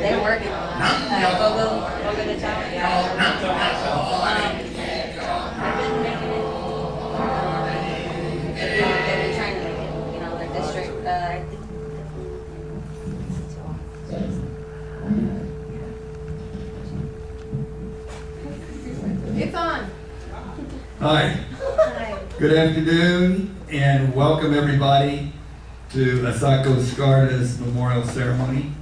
They're working on Bogo the child. I've been making it. They've been trying to make it, the district. I think. It's on. Hi. Hi. Good afternoon and welcome everybody to Asako Skarda's memorial ceremony.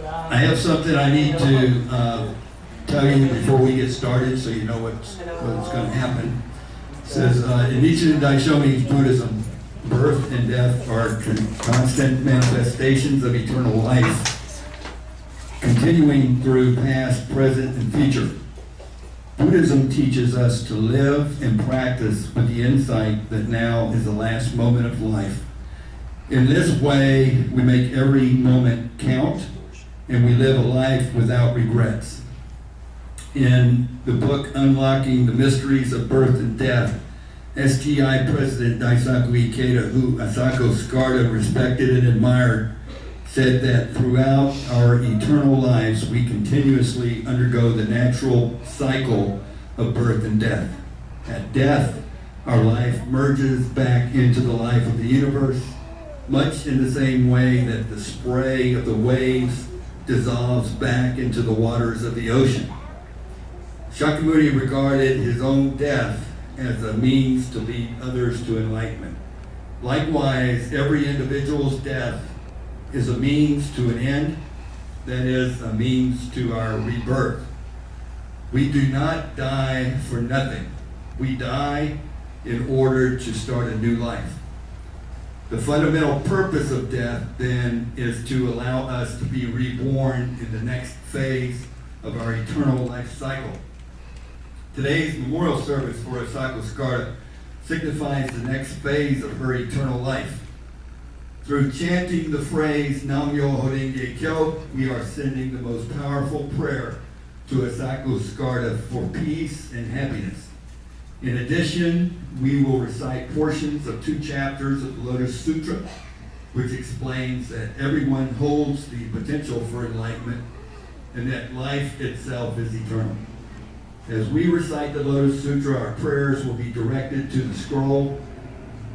I have something I need to tell you before we get started so you know what's going to happen. It says, in Nichiren Daishomi's Buddhism, birth and death are constant manifestations of eternal life, continuing through past, present, and future. Buddhism teaches us to live and practice with the insight that now is the last moment of life. In this way, we make every moment count, and we live a life without regrets. In the book Unlocking the Mysteries of Birth and Death, SGI President Daisaku Ikeda, who Asako Skarda respected and admired, said that throughout our eternal lives, we continuously undergo the natural cycle of birth and death. At death, our life merges back into the life of the universe, much in the same way that the spray of the waves dissolves back into the waters of the ocean. Shakyamuni regarded his own death as a means to lead others to enlightenment. Likewise, every individual's death is a means to an end, that is, a means to our rebirth. We do not die for nothing. We die in order to start a new life. The fundamental purpose of death, then, is to allow us to be reborn in the next phase of our eternal life cycle. Today's memorial service for Asako Skarda signifies the next phase of her eternal life. Through chanting the phrase Nam Myo Horenge Kyo, we are sending the most powerful prayer to Asako Skarda for peace and happiness. In addition, we will recite portions of 2 chapters of the Lotus Sutra, which explains that everyone holds the potential for enlightenment and that life itself is eternal. As we recite the Lotus Sutra, our prayers will be directed to the scroll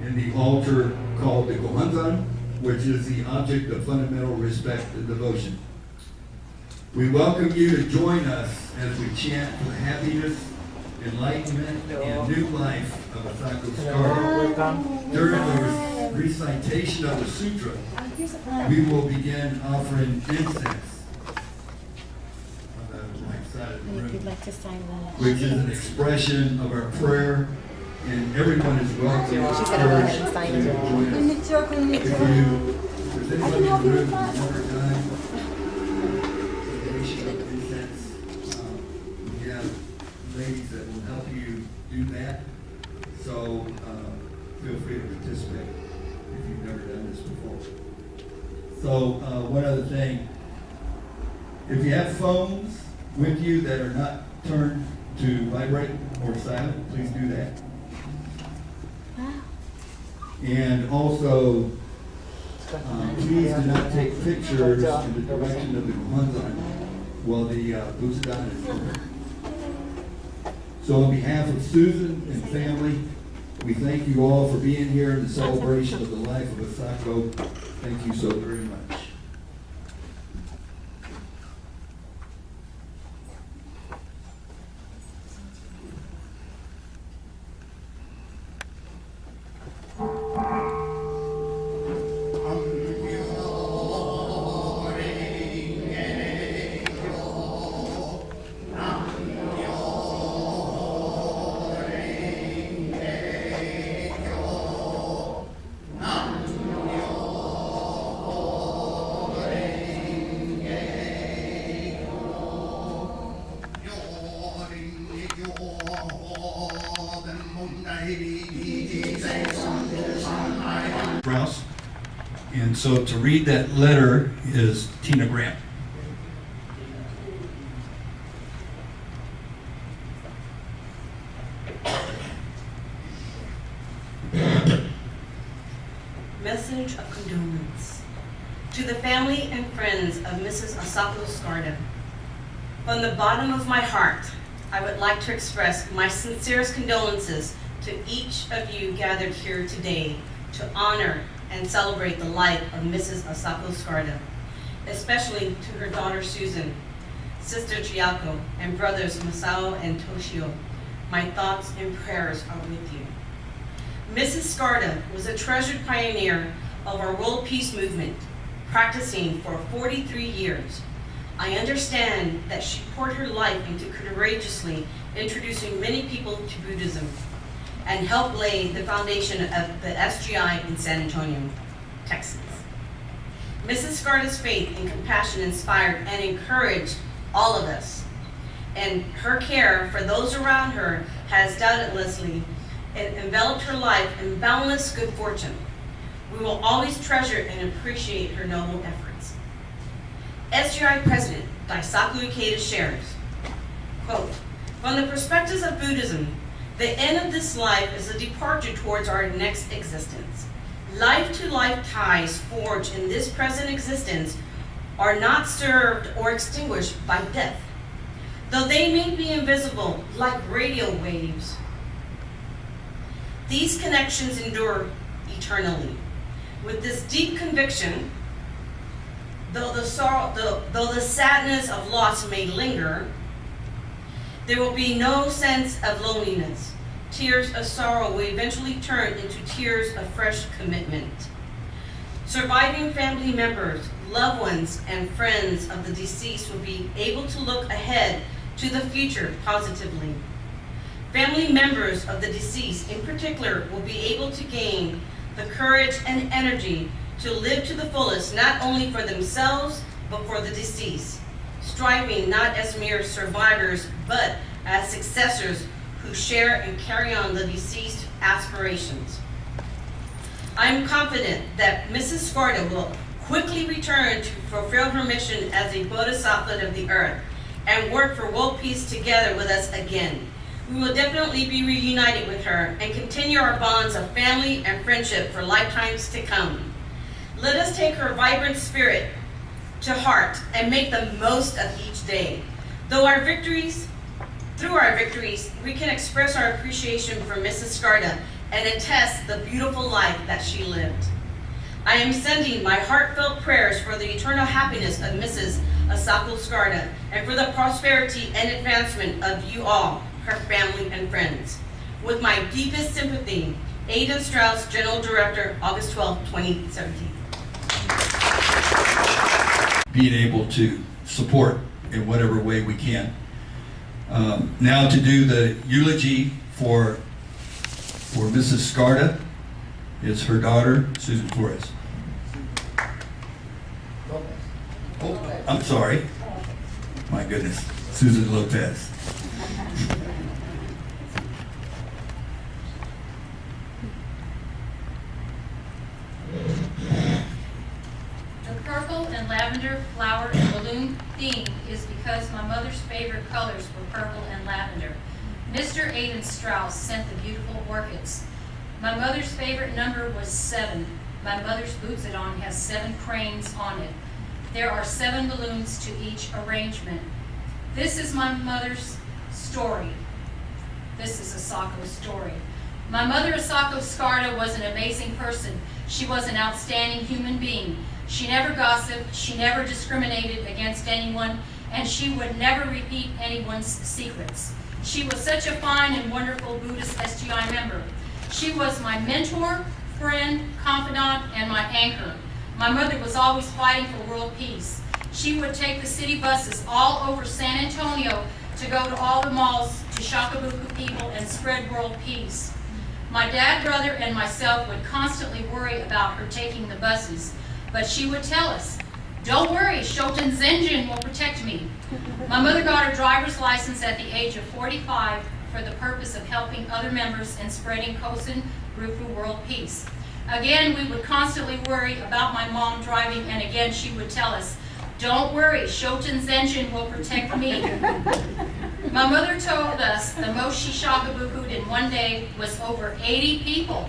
in the altar called the Gohanzan, which is the object of fundamental respect and devotion. We welcome you to join us as we chant for the happiness, enlightenment, and new life of Asako Skarda. During the recitation of the sutra, we will begin offering incense on the right side of the room, If you'd like to sign that. which is an expression of our prayer, and everyone is welcome. She's gonna go ahead and sign it. If there's anybody in the room who's never done donation of incense, we have ladies that will help you do that. So feel free to participate if you've never done this before. So one other thing, if you have phones with you that are not turned to vibrate or silent, please do that. And also, please do not take pictures in the direction of the Gohanzan while the Butsudan is open. So on behalf of Susan and family, we thank you all for being here in the celebration of the life of Asako. Thank you so very much. And so to read that letter is Tina Grant. family and friends of Mrs. Asako Skarda. From the bottom of my heart, I would like to express my sincerest condolences to each of you gathered here today to honor and celebrate the life of Mrs. Asako Skarda, especially to her daughter Susan, sister Chiyako, and brothers Masao and Toshio. My thoughts and prayers are with you. Mrs. Skarda was a treasured pioneer of our world peace movement, practicing for 43 years. I understand that she poured her life into courageously introducing many people to Buddhism and helped lay the foundation of the SGI in San Antonio, Texas. Mrs. Skarda's faith and compassion inspired and encouraged all of us, and her care for those around her has doubtlessly enveloped her life in boundless good fortune. We will always treasure and appreciate her noble efforts. SGI President Daisaku Ikeda shares, quote, "From the perspectives of Buddhism, the end of this life is a departure towards our next existence. Life-to-life ties forged in this present existence are not served or extinguished by death, though they may be invisible like radio waves. These connections endure eternally. With this deep conviction, though the sadness of loss may linger, there will be no sense of loneliness. Tears of sorrow will eventually turn into tears of fresh commitment. Surviving family members, loved ones, and friends of the deceased will be able to look ahead to the future positively. Family members of the deceased in particular will be able to gain the courage and energy to live to the fullest, not only for themselves, but for the deceased, striving not as mere survivors, but as successors who share and carry on the deceased aspirations. I am confident that Mrs. Skarda will quickly return to fulfill her mission as a bodhisattva of the earth and work for world peace together with us again. We will definitely be reunited with her and continue our bonds of family and friendship for lifetimes to come. Let us take her vibrant spirit to heart and make the most of each day. Through our victories, we can express our appreciation for Mrs. Skarda and attest the beautiful life that she lived. I am sending my heartfelt prayers for the eternal happiness of Mrs. Asako Skarda and for the prosperity and advancement of you all, her family and friends. With my deepest sympathy, Aidan Strauss, General Director, August 12, 2017. Being able to support in whatever way we can. Now to do the eulogy for Mrs. Skarda is her daughter, Susan Torres. Oh, I'm sorry. My goodness, Susan Lopez. The purple and lavender flower and balloon theme is because my mother's favorite colors were purple and lavender. Mr. Aidan Strauss sent the beautiful orchids. My mother's favorite number was 7. My mother's bootsadon has 7 cranes on it. There are 7 balloons to each arrangement. This is my mother's story. This is Asako's story. My mother, Asako Skarda, was an amazing person. She was an outstanding human being. She never gossiped, she never discriminated against anyone, and she would never repeat anyone's secrets. She was such a fine and wonderful Buddhist SGI member. She was my mentor, friend, confidant, and my anchor. My mother was always fighting for world peace. She would take the city buses all over San Antonio to go to all the malls to Shakabuku people and spread world peace. My dad, brother, and myself would constantly worry about her taking the buses, but she would tell us, "Don't worry, Shoten Zenjin will protect me." My mother got her driver's license at the age of 45 for the purpose of helping other members in spreading Kosen Rufu world peace. Again, we would constantly worry about my mom driving, and again she would tell us, "Don't worry, Shoten Zenjin will protect me." My mother told us the most she shakabuku'd in one day was over 80 people.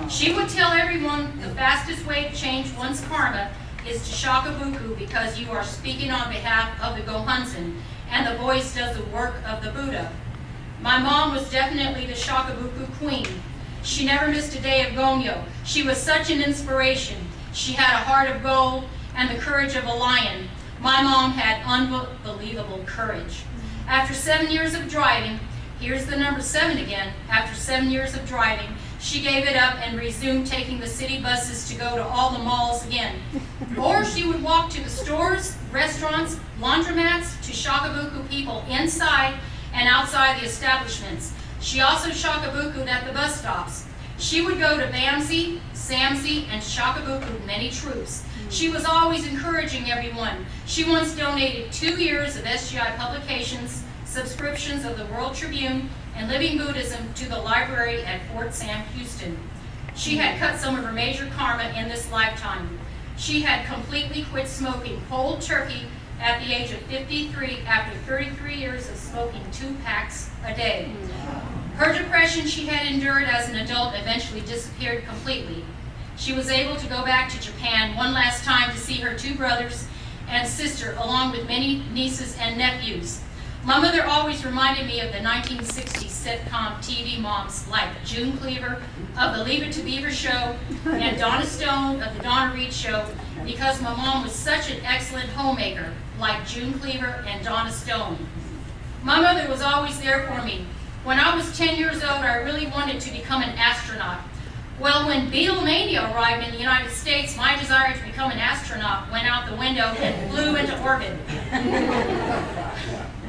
She would tell everyone the fastest way to change one's karma is Shakabuku because you are speaking on behalf of the Gohonzon, and the voice does the work of the Buddha. My mom was definitely the Shakabuku queen. She never missed a day of Gomyo. She was such an inspiration. She had a heart of gold and the courage of a lion. My mom had unbelievable courage. After 7 years of driving, here's the number 7 again, after 7 years of driving, she gave it up and resumed taking the city buses to go to all the malls again. Or she would walk to the stores, restaurants, laundromats, to Shakabuku people inside and outside the establishments. She also Shakabuku'd at the bus stops. She would go to Bamsi, Samsi, and Shakabuku many troops. She was always encouraging everyone. She once donated 2 years of SGI publications, subscriptions of the World Tribune, and Living Buddhism to the library at Fort Sam Houston. She had cut some of her major karma in this lifetime. She had completely quit smoking cold turkey at the age of 53 after 33 years of smoking 2 packs a day. Her depression she had endured as an adult eventually disappeared completely. She was able to go back to Japan one last time to see her 2 brothers and sister, along with many nieces and nephews. My mother always reminded me of the 1960s sitcom TV moms like June Cleaver of the Leave It to Beaver show and Donna Stone of the Donna Reed show, because my mom was such an excellent homemaker like June Cleaver and Donna Stone. My mother was always there for me. When I was 10 years old, I really wanted to become an astronaut. Well, when Beatlemania arrived in the United States, my desire to become an astronaut went out the window and flew into orbit.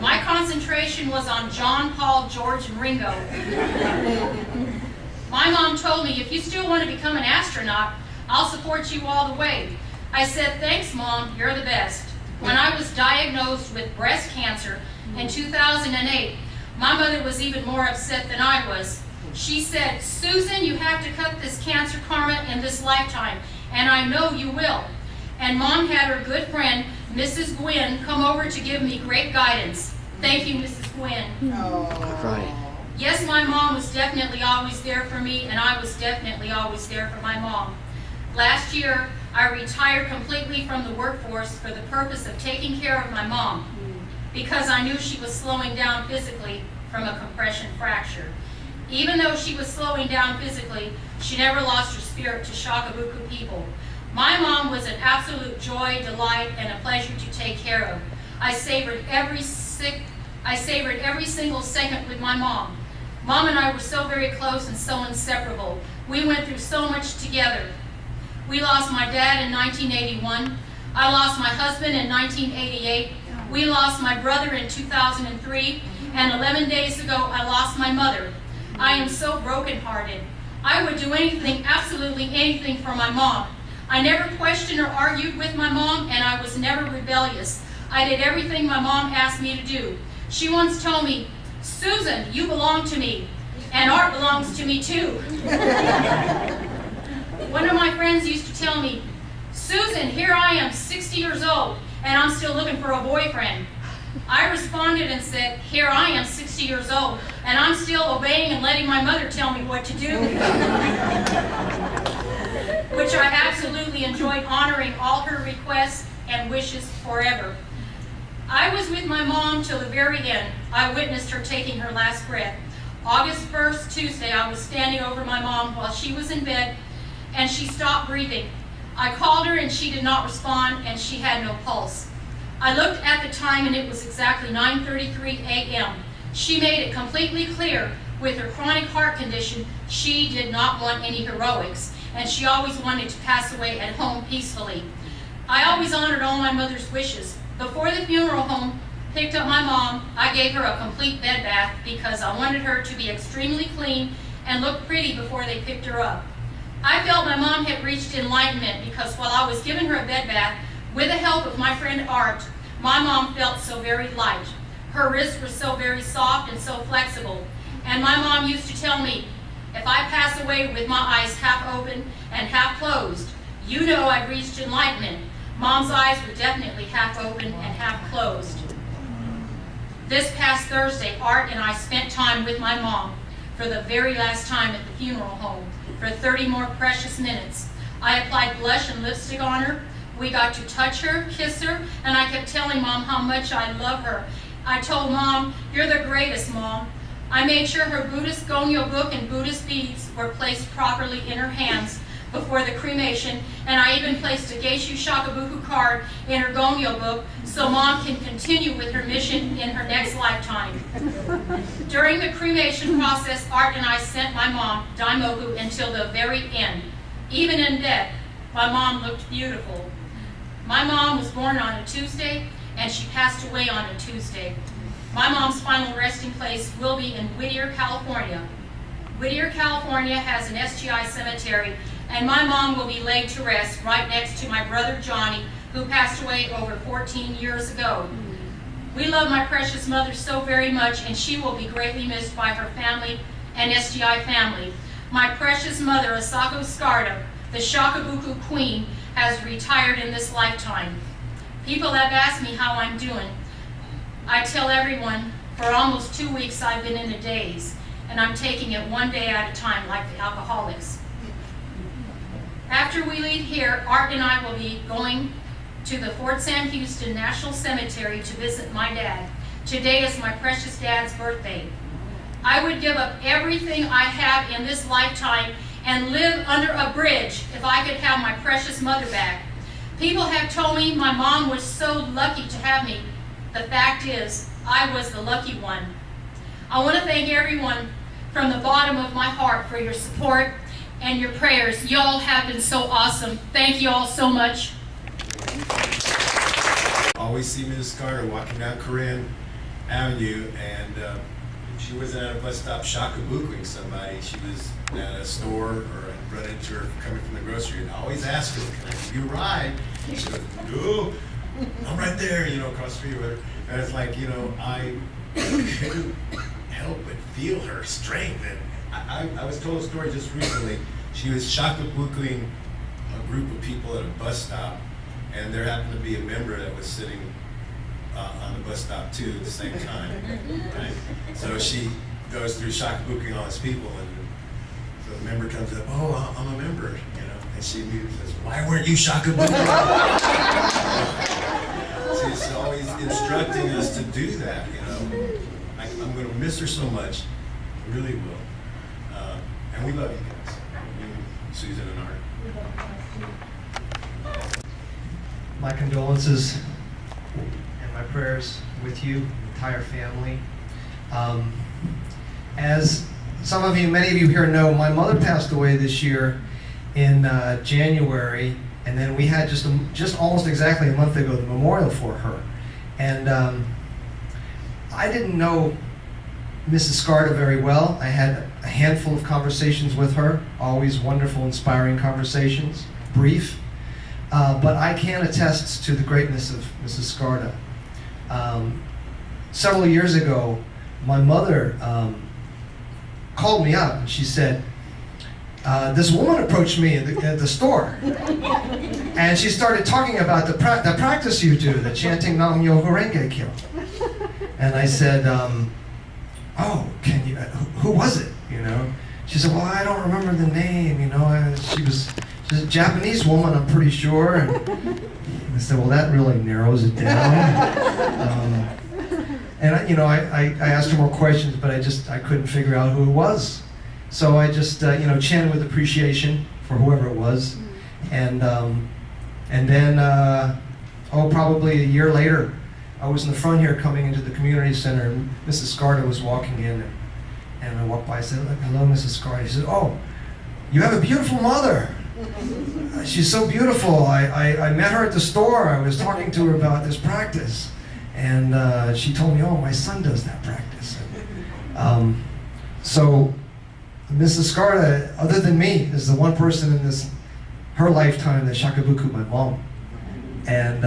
My concentration was on John, Paul, George, and Ringo. My mom told me, if you still want to become an astronaut, I'll support you all the way. I said, thanks, Mom, you're the best. When I was diagnosed with breast cancer in 2008, my mother was even more upset than I was. She said, Susan, you have to cut this cancer karma in this lifetime, and I know you will. And Mom had her good friend, Mrs. Gwynn, come over to give me great guidance. Thank you, Mrs. Gwynn. Right. Yes, my mom was definitely always there for me, and I was definitely always there for my mom. Last year, I retired completely from the workforce for the purpose of taking care of my mom, because I knew she was slowing down physically from a compression fracture. Even though she was slowing down physically, she never lost her spirit to Shakabuku people. My mom was an absolute joy, delight, and a pleasure to take care of. I savored every single second with my mom. Mom and I were so very close and so inseparable. We went through so much together. We lost my dad in 1981. I lost my husband in 1988. We lost my brother in 2003. And 11 days ago, I lost my mother. I am so brokenhearted. I would do anything, absolutely anything for my mom. I never questioned or argued with my mom, and I was never rebellious. I did everything my mom asked me to do. She once told me, Susan, you belong to me, and art belongs to me too. One of my friends used to tell me, Susan, here I am, 60 years old, and I'm still looking for a boyfriend. I responded and said, here I am, 60 years old, and I'm still obeying and letting my mother tell me what to do. Which I absolutely enjoyed, honoring all her requests and wishes forever. I was with my mom till the very end. I witnessed her taking her last breath. August 1st, Tuesday, I was standing over my mom while she was in bed, and she stopped breathing. I called her and she did not respond, and she had no pulse. I looked at the time and it was exactly 9:33 a.m. She made it completely clear, with her chronic heart condition, she did not want any heroics, and she always wanted to pass away at home peacefully. I always honored all my mother's wishes. Before the funeral home picked up my mom, I gave her a complete bed bath because I wanted her to be extremely clean and look pretty before they picked her up. I felt my mom had reached enlightenment because while I was giving her a bed bath, with the help of my friend Art, my mom felt so very light. Her wrists were so very soft and so flexible. And my mom used to tell me, if I pass away with my eyes half open and half closed, you know I've reached enlightenment. Mom's eyes were definitely half open and half closed. This past Thursday, Art and I spent time with my mom for the very last time at the funeral home for 30 more precious minutes. I applied blush and lipstick on her, We got to touch her, kiss her, and I kept telling Mom how much I love her. I told Mom, "You're the greatest, Mom." I made sure her Buddhist Gonyo book and Buddhist beads were placed properly in her hands before the cremation, and I even placed a Geishu Shakabuku card in her Gonyo book so Mom can continue with her mission in her next lifetime. During the cremation process, Art and I sent my mom Daimoku until the very end. Even in death, my mom looked beautiful. My mom was born on a Tuesday, and she passed away on a Tuesday. My mom's final resting place will be in Whittier, California. Whittier, California has an SGI cemetery, and my mom will be laid to rest right next to my brother Johnny, who passed away over 14 years ago. We love my precious mother so very much, and she will be greatly missed by her family and SGI family. My precious mother, Asako Skarda, the Shakabuku Queen, has retired in this lifetime. People have asked me how I'm doing. I tell everyone, for almost 2 weeks I've been in a daze, and I'm taking it one day at a time like the alcoholics. After we leave here, Art and I will be going to the Fort Sam Houston National Cemetery to visit my dad. Today is my precious dad's birthday. I would give up everything I have in this lifetime and live under a bridge if I could have my precious mother back. People have told me my mom was so lucky to have me. The fact is, I was the lucky one. I want to thank everyone from the bottom of my heart for your support and your prayers. Y'all have been so awesome. Thank you all so much. Always see Ms. Skarda walking down Corinne Avenue, and she wasn't at a bus stop shakabukuing somebody. She was at a store, or I'd run into her coming from the grocery, and I always ask her, "Can I give you a ride?" And she goes, "No, I'm right there, across the street or whatever." And it's like, I couldn't help but feel her strength. And I was told a story just recently. She was shakabukuing a group of people at a bus stop, and there happened to be a member that was sitting on the bus stop too at the same time, right? So she goes through shakabuking all these people, and so the member comes up, "Oh, I'm a member," and she immediately says, "Why weren't you shakabuking?" She's always instructing us to do that, I'm going to miss her so much, I really will. And we love you guys, Susan and Art. My condolences and my prayers with you, the entire family. As many of you here know, my mother passed away this year in January, and then we had just almost exactly a month ago the memorial for her. And I didn't know Mrs. Skarda very well. I had a handful of conversations with her, always wonderful, inspiring conversations, brief. But I can attest to the greatness of Mrs. Skarda. Several years ago, my mother called me up and she said, this woman approached me at the store, and she started talking about the practice you do, the chanting Nam Myoho Renge Kyo. And I said, "Oh, can you? Who was it?" She said, "Well, I don't remember the name. She's a Japanese woman, I'm pretty sure." And I said, "Well, that really narrows it down." And I asked her more questions, but I couldn't figure out who it was. So I just chanted with appreciation for whoever it was, and then probably a year later, I was in the front here coming into the community center, and Mrs. Skarda was walking in, and I walked by. I said, "Hello, Mrs. Skarda." She said, "Oh, you have a beautiful mother. She's so beautiful. I met her at the store. I was talking to her about this practice, and she told me, oh, my son does that practice." So Mrs. Skarda, other than me, is the one person in her lifetime that shakabuku my mom, and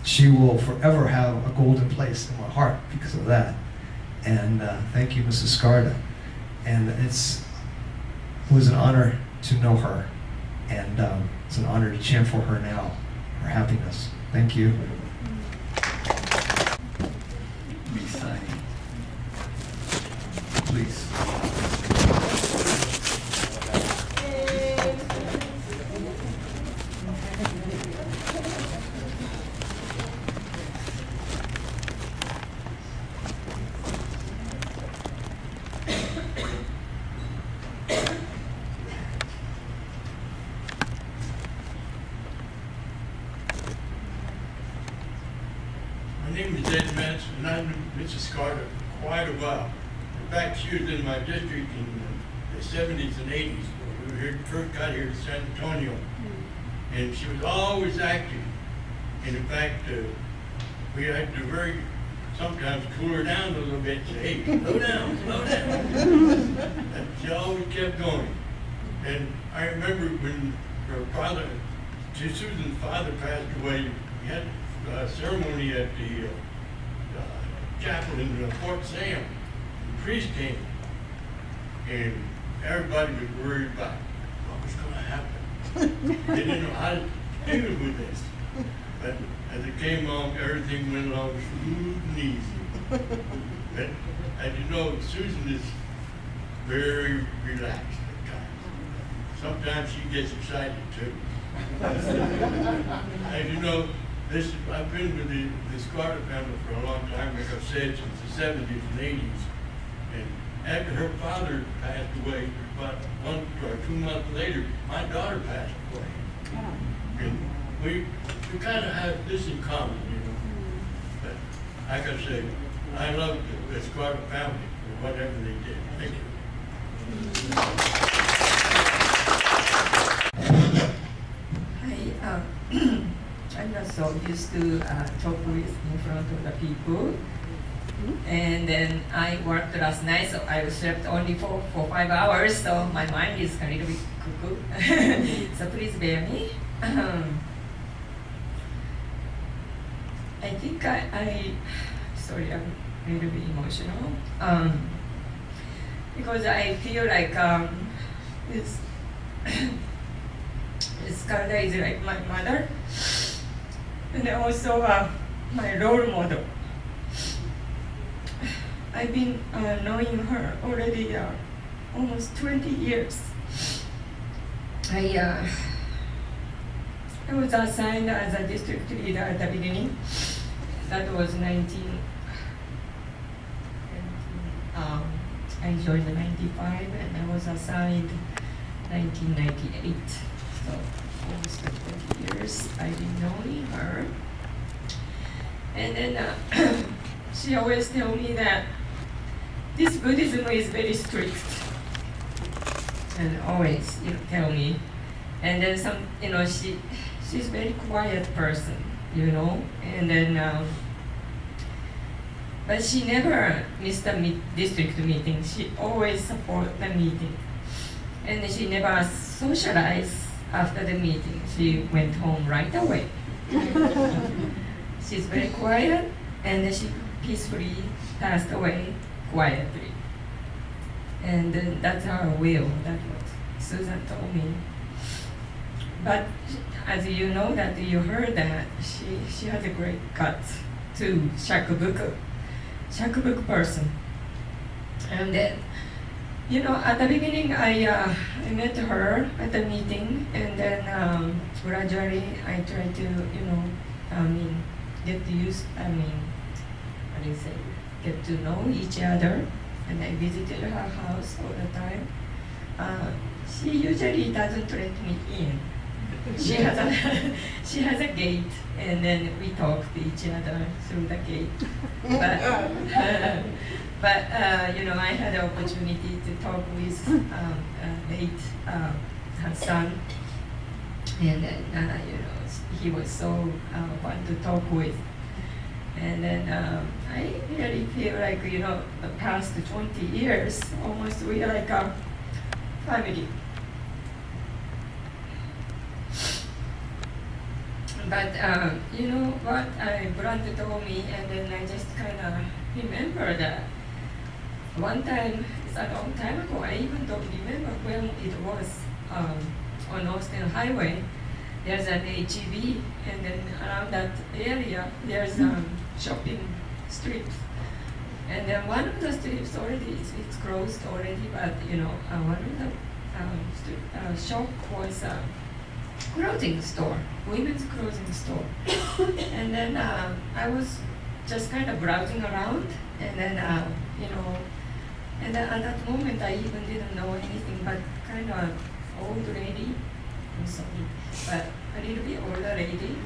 she will forever have a golden place in my heart because of that. And thank you, Mrs. Skarda. And it was an honor to know her, and it's an honor to chant for her now, her happiness. Thank you. Be signing. Please. My name is Ed Metz, and I knew Mrs. Skarda for quite a while. In fact, she was in my district in the 70s and 80s when we were here, first got here to San Antonio. And she was always active. And in fact, we had to sometimes cool her down a little bit, say, hey, slow down, slow down. And she always kept going. And I remember when her father, Susan's father passed away, we had a ceremony at the chapel in Fort Sam. The priest came, and everybody was worried about what was going to happen. They didn't know how to deal with this. But as it came along, everything went along smooth and easy. But as you know, Susan is very relaxed at times. Sometimes she gets excited too. As you know, I've been with the Skarda family for a long time, like I've said, since the 70s and 80s. And after her father passed away, about 1 or 2 months later, my daughter passed away. And we kind of have this in common, you know. But like I say, I love the Skarda family for whatever they did. Thank you. Hi, I'm not so used to talk with in front of the people. And then I worked last night, so I slept only for 5 hours, so my mind is a little bit cuckoo. So please bear me. I think sorry, I'm a little bit emotional. Because I feel like this Skarda is like my mother, and also my role model. I've been knowing her already almost 20 years. I was assigned as a district leader at the beginning. That was I joined in 95 and I was assigned 1998. So almost 20 years I've been knowing her. And then she always tell me that this Buddhism is very strict. And always, tell me. And then she's very quiet person, And then, but she never missed the district meeting. She always support the meeting. And she never socialized after the meeting. She went home right away. She's very quiet, and she peacefully passed away quietly. And then that's her will. That's what Susan told me. But as you know that you heard that she has a great guts to shakubuku person. And then, at the beginning I met her at the meeting, and then gradually I tried to, get to know each other, and I visited her house all the time. She usually doesn't let me in. She has a gate, and then we talk to each other through the gate. But I had the opportunity to talk with late her son, and then he was so fun to talk with. And then I really feel like the past 20 years, almost we are like a family. But what Brad told me, and then I just kind of remember that one time, it's a long time ago, I even don't remember when it was, on Austin Highway. There's an HEB, and then around that area, there's shopping strips. And then one of the strips already, it's closed already, but one of the shop was clothing store, women's clothing store. And then I was just kind of browsing around, and then and then at that moment I even didn't know anything, but kind of old lady, I'm sorry, but a little bit older lady,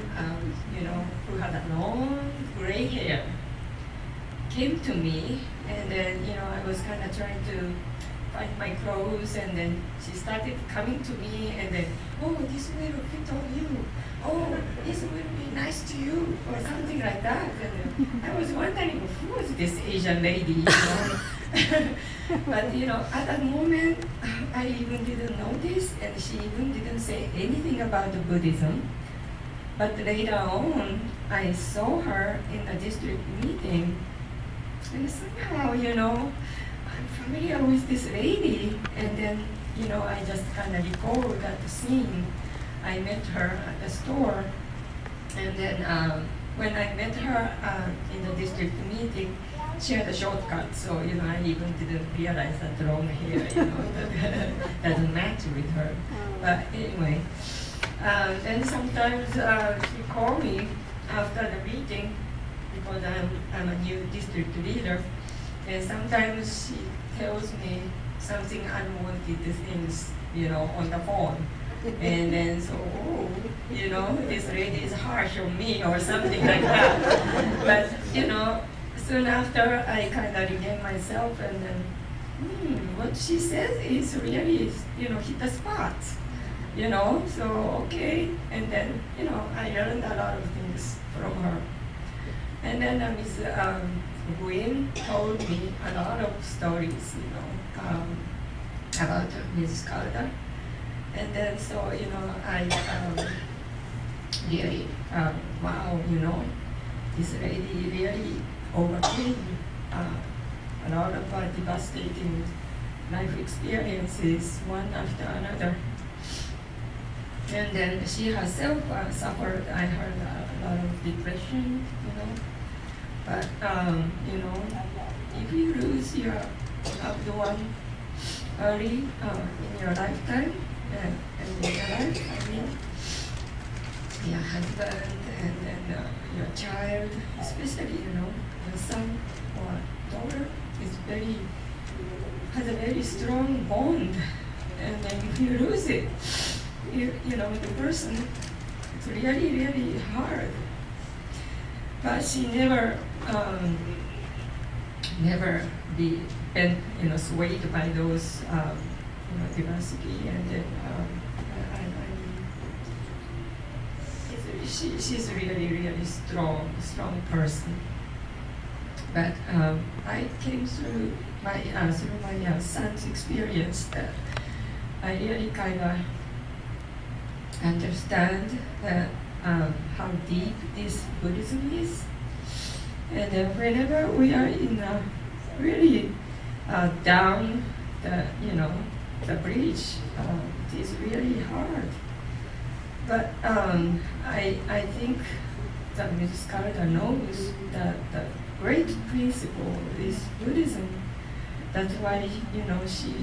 who had a long gray hair. came to me, and then I was kind of trying to find my clothes, and then she started coming to me, and then, oh, this will fit on you. Oh, this will be nice to you, or something like that. And I was wondering who was this Asian lady, But at that moment, I even didn't notice, and she even didn't say anything about the Buddhism. But later on, I saw her in the district meeting, and somehow, I'm familiar with this lady, and then, I just kind of recall that scene. I met her at the store, and then when I met her in the district meeting, she had a shortcut, so I even didn't realize that long hair, doesn't match with her. But anyway, then sometimes she called me after the meeting because I'm a new district leader, and sometimes she tells me something unwanted things, on the phone. And then this lady is harsh on me or something like that. But soon after I kind of regained myself, and then what she says is really hit the spot. So okay, and then I learned a lot of things from her. And then Ms. Gwyn told me a lot of stories, about Ms. Skarda. And then I really, wow, this lady really overcame a lot of devastating life experiences, one after another. And then she herself suffered, I heard, a lot of depression, But, if you lose your loved one early in your lifetime, and in your life, your husband and then your child, especially, your son or daughter has a very strong bond. And then if you lose it, the person, it's really, really hard. But she never been, swayed by those, diversity, and then she's really, really strong person. But I came through my son's experience that I really kind of understand that how deep this Buddhism is, and whenever we are in a really down the bridge, it is really hard. But I think that Ms. Skarda knows that the great principle is Buddhism. That's why she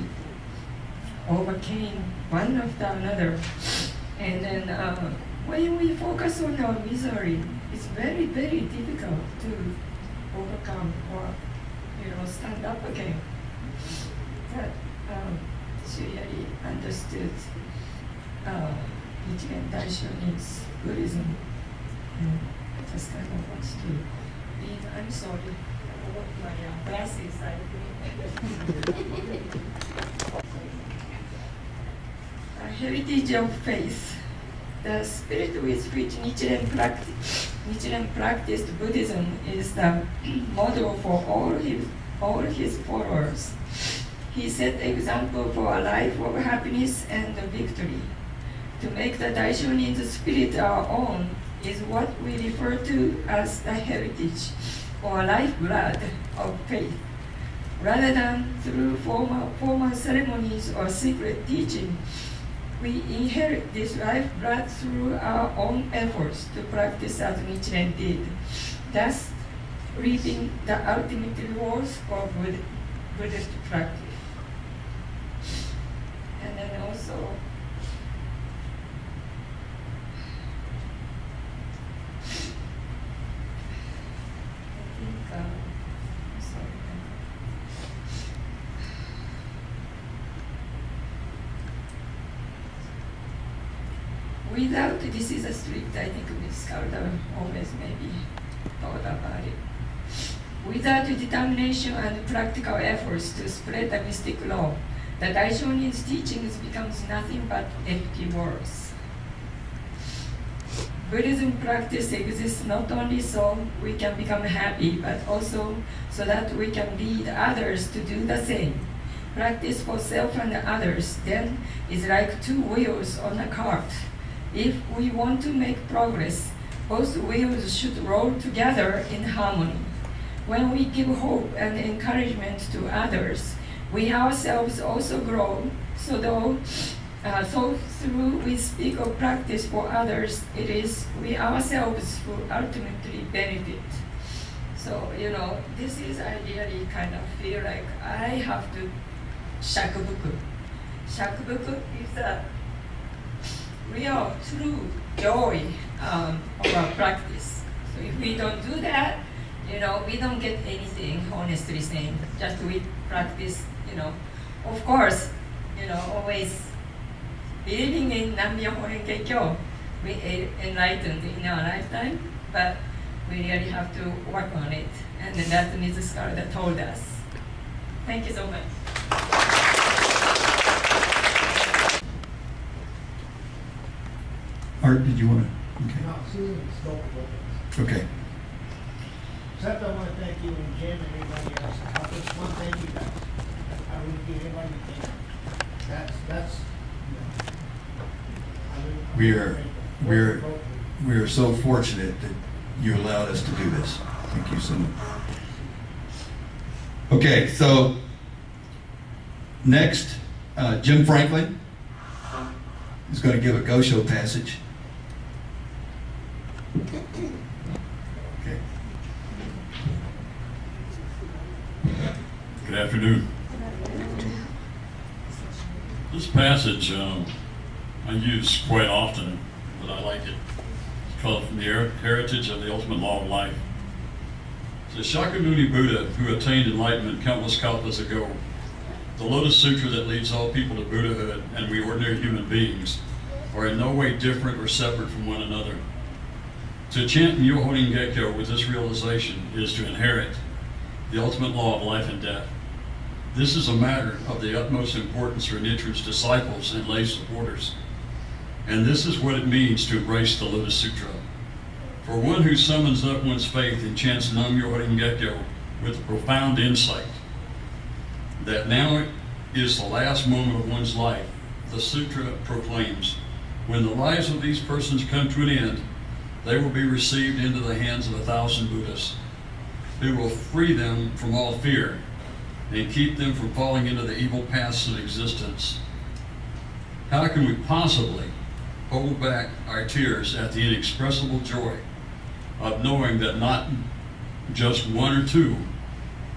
overcame one after another. And then when we focus on our misery, it's very, very difficult to overcome or stand up again. But she really understood Nichiren Daishonin's Buddhism, and I just kind of wants to leave. I'm sorry, I want my glasses. A heritage of faith. The spirit with which Nichiren practiced Buddhism is the model for all his followers. He set the example for a life of happiness and victory. To make the Daishonin's spirit our own is what we refer to as the heritage or lifeblood of faith. Rather than through formal ceremonies or secret teaching, we inherit this lifeblood through our own efforts to practice as Nichiren did, thus reaping the ultimate rewards of Buddhist practice. And then also, I think, sorry. Without this is a strict, I think Ms. Skarda always maybe thought about it. Without determination and practical efforts to spread the mystic law, the Daishonin's teachings becomes nothing but empty words. Buddhism practice exists not only so we can become happy, but also so that we can lead others to do the same. Practice for self and others then is like two wheels on a cart. If we want to make progress, both wheels should roll together in harmony. When we give hope and encouragement to others, we ourselves also grow. So through we speak of practice for others, it is we ourselves who ultimately benefit. So, this is I really kind of feel like I have to shakubuku. Shakubuku is a real, true joy of our practice. So if we don't do that, we don't get anything, honestly saying. Just we practice, of course, always believing in Nam-myoho Renge Kyo, we enlightened in our lifetime, but we really have to work on it. And then that's Mrs. Skarda told us. Thank you so much. Art, did you want to? Okay. No, Susan spoke about this. Okay. Except I want to thank you and Jim and everybody else. I'll just one thank you guys. I wouldn't give anybody a thank you. That's, I wouldn't- We are so fortunate that you allowed us to do this. Thank you so much. Okay, so next, Jim Franklin is going to give a Gosho passage. Okay. Good afternoon. This passage I use quite often, but I like it. It's called From the Heritage of the Ultimate Law of Life. The Shakyamuni Buddha, who attained enlightenment countless kalpas ago, the Lotus Sutra that leads all people to Buddhahood and we ordinary human beings are in no way different or separate from one another. To chant Myoho Renge with this realization is to inherit the ultimate law of life and death. This is a matter of the utmost importance for Nichiren's disciples and lay supporters. And this is what it means to embrace the Lotus Sutra. For one who summons up one's faith and chants Nam-myoho Renge with profound insight that now is the last moment of one's life, the sutra proclaims, when the lives of these persons come to an end, they will be received into the hands of 1,000 Buddhas, who will free them from all fear and keep them from falling into the evil paths of existence. How can we possibly hold back our tears at the inexpressible joy of knowing that not just one or two,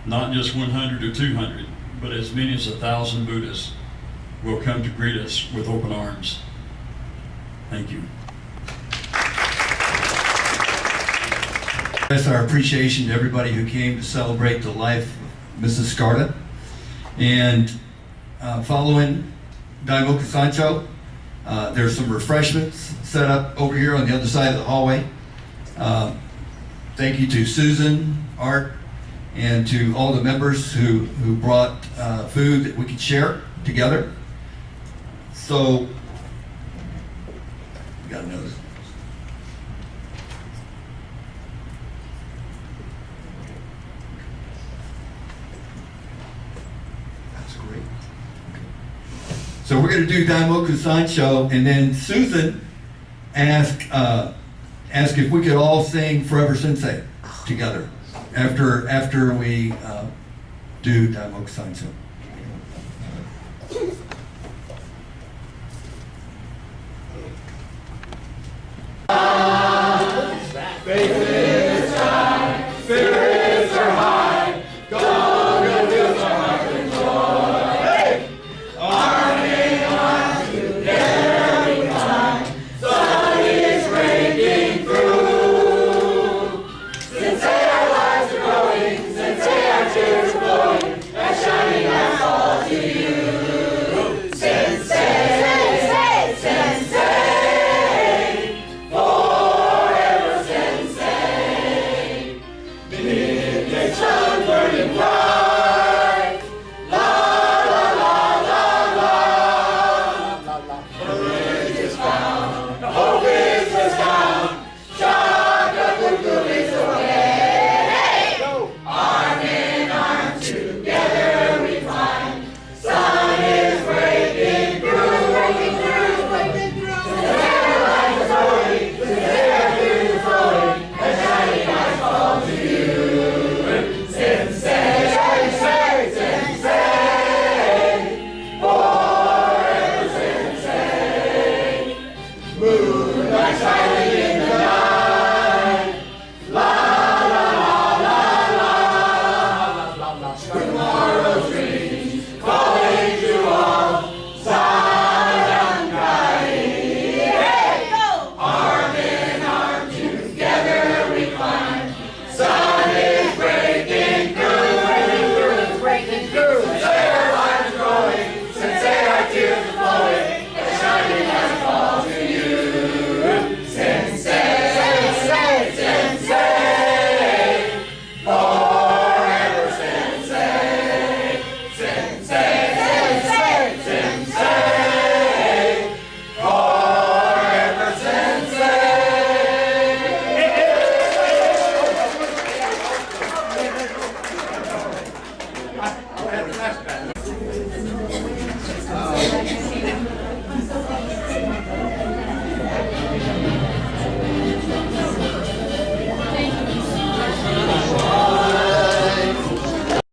not just 100 or 200, but as many as 1,000 Buddhas will come to greet us with open arms? Thank you. That's our appreciation to everybody who came to celebrate the life of Mrs. Skarda. And following Daimoku Sancho, there's some refreshments set up over here on the other side of the hallway. Thank you to Susan, Art, and to all the members who brought food that we could share together. So, you gotta know this. That's great. So we're going to do Daimoku Sancho, and then Susan asked if we could all sing Forever Sensei together after we do Daimoku Sancho. Very good.